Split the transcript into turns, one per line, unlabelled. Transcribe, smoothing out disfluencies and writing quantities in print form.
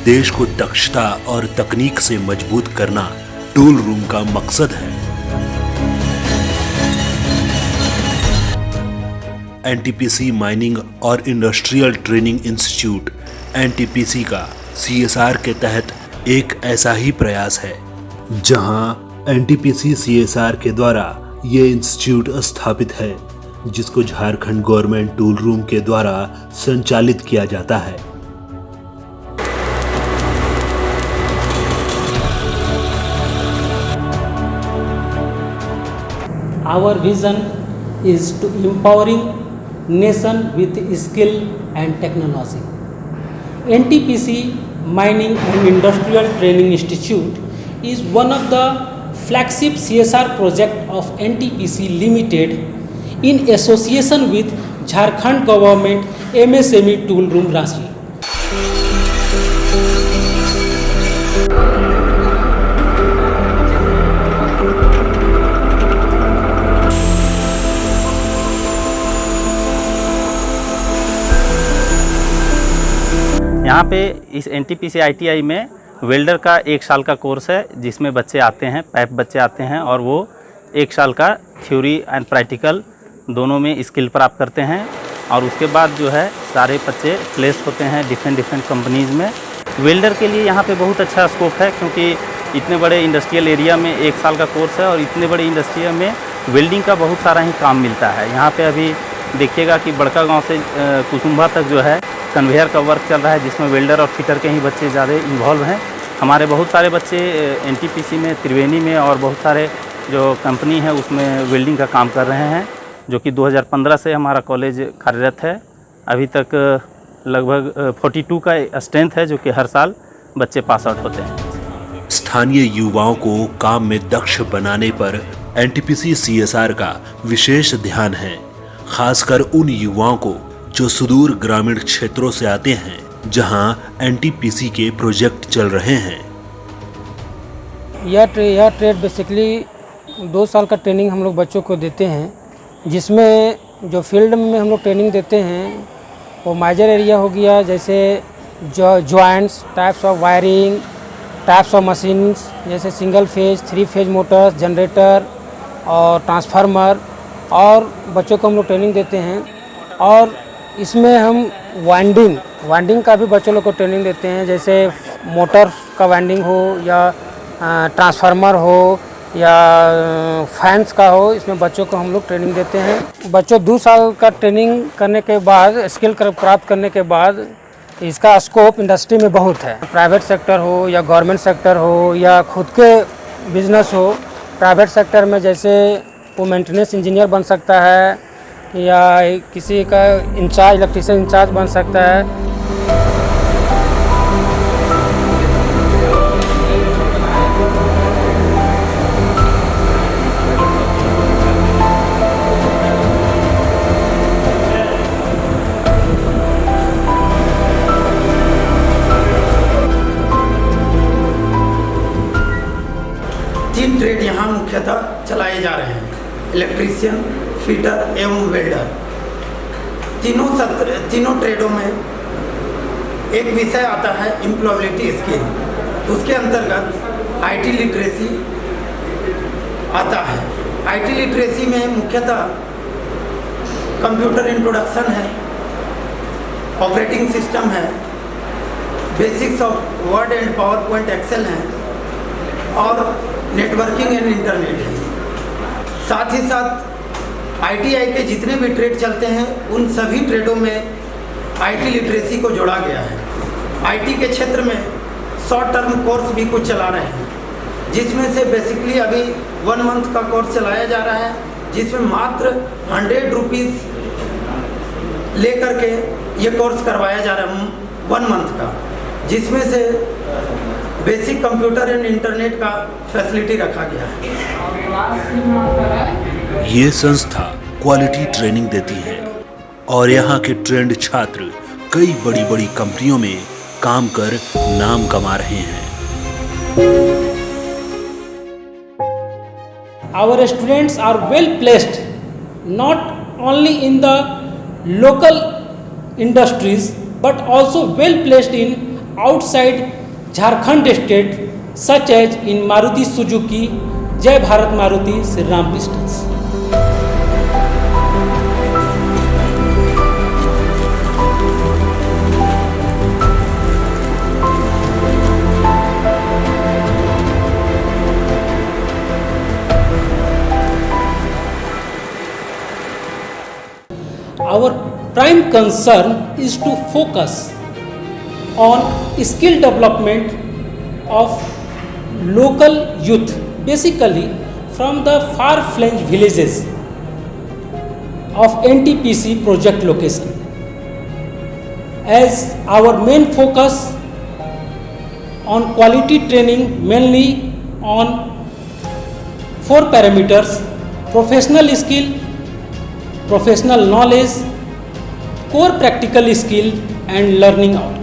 देश को दक्षता और तकनीक से मजबूत करना टूल रूम का मकसद है। एनटीपीसी माइनिंग और इंडस्ट्रियल ट्रेनिंग इंस्टीट्यूट एनटीपीसी का सीएसआर के तहत एक ऐसा ही प्रयास है, जहां एनटीपीसी सीएसआर के द्वारा ये इंस्टीट्यूट स्थापित है, जिसको झारखंड गवर्नमेंट टूल रूम के द्वारा संचालित किया जाता है।
Our vision is to empowering nation with skill and technology. NTPC Mining and Industrial Training Institute is one of the flagship CSR project of NTPC Limited in association with Jharkhand Government MSME Tool Room Ranchi.
यहाँ पे इस NTPC ITI में welder का 1 साल का course है, जिसमें बच्चे आते हैं, पैप बच्चे आते हैं और वो 1 साल का थ्योरी एंड प्रैक्टिकल दोनों में स्किल प्राप्त करते हैं। और उसके बाद जो है सारे बच्चे प्लेस होते हैं डिफरेंट कंपनीज़ में। वेल्डर के लिए यहाँ पे बहुत अच्छा स्कोप है, क्योंकि इतने बड़े इंडस्ट्रियल एरिया में 1 साल का कोर्स है और इतने बड़े इंडस्ट्रियल में वेल्डिंग का बहुत सारा ही काम मिलता है। यहाँ पे अभी देखिएगा कि बड़का गाँव से कुसुम्भा तक जो है कन्वेयर का वर्क चल रहा है, जिसमें वेल्डर और फिटर के ही बच्चे ज़्यादा इन्वॉल्व हैं। हमारे बहुत सारे बच्चे एनटीपीसी में, त्रिवेणी में और बहुत सारे जो कंपनी है उसमें वेल्डिंग का काम कर रहे हैं, जो कि 2015 से हमारा कॉलेज कार्यरत है। अभी तक लगभग 42 का स्ट्रेंथ है, जो कि हर साल बच्चे पास आउट होते हैं।
स्थानीय युवाओं को काम में दक्ष बनाने पर एनटीपीसी सीएसआर का विशेष ध्यान है, खासकर उन युवाओं को जो सुदूर ग्रामीण क्षेत्रों से आते हैं, जहां एनटीपीसी के प्रोजेक्ट चल रहे हैं।
यह ट्रेड बेसिकली 2 साल का ट्रेनिंग हम लोग बच्चों को देते हैं, जिसमें जो फील्ड में हम लोग ट्रेनिंग देते हैं वो मेजर एरिया हो गया, जैसे joints, types of wiring, types of machines, जैसे single phase, 3 phase motors, generator और ट्रांसफार्मर, और बच्चों को हम लोग ट्रेनिंग देते हैं। और इसमें हम वाइंडिंग का भी बच्चों लोग को ट्रेनिंग देते हैं, जैसे मोटर का वाइंडिंग हो या ट्रांसफार्मर हो या फैंस का हो, इसमें बच्चों को हम लोग ट्रेनिंग देते हैं। बच्चों 2 साल का ट्रेनिंग करने के बाद, स्किल प्राप्त करने के बाद, इसका स्कोप इंडस्ट्री में बहुत है। प्राइवेट सेक्टर हो या गवर्नमेंट सेक्टर हो या खुद के बिजनेस हो। प्राइवेट सेक्टर में जैसे वो मेंटेनेंस इंजीनियर बन सकता है या किसी का इंचार्ज, इलेक्ट्रिशियन इंचार्ज बन सकता है।
तीन ट्रेड यहाँ मुख्यतः चलाए जा रहे हैं: इलेक्ट्रीशियन, फिटर एवं वेल्डर। तीनों ट्रेडों में एक विषय आता है एम्प्लॉयबिलिटी स्किल। उसके अंतर्गत आईटी लिटरेसी आता है। आईटी लिटरेसी में मुख्यतः कंप्यूटर इंट्रोडक्शन है, ऑपरेटिंग सिस्टम है, basics of Word and PowerPoint Excel है और नेटवर्किंग एंड इंटरनेट है। साथ ही साथ आईटीआई के जितने भी ट्रेड चलते हैं उन सभी ट्रेडों में आईटी लिटरेसी को जोड़ा गया है। आईटी के क्षेत्र में शॉर्ट टर्म कोर्स भी कुछ चला रहे हैं, जिसमें से बेसिकली अभी 1 मंथ का कोर्स चलाया जा रहा है, जिसमें मात्र 100 रुपीज़ ले करके ये कोर्स करवाया जा रहा है 1 मंथ का, जिसमें से बेसिक कंप्यूटर एंड इंटरनेट का फैसिलिटी रखा गया है।
ये संस्था क्वालिटी ट्रेनिंग देती है और यहाँ के ट्रेंड छात्र कई बड़ी बड़ी कंपनियों में काम कर नाम कमा रहे हैं।
Our students are well placed not only in the local industries but also well placed in outside Jharkhand state, such as in Maruti Suzuki, Jai Bharat Maruti, Sri Ram Pistons. Our prime concern is to focus on skill development of local youth, basically from the far-flung villages of NTPC project location. As our main focus on quality training mainly on 4 parameters: professional skill, professional knowledge, core practical skill and learning outcome.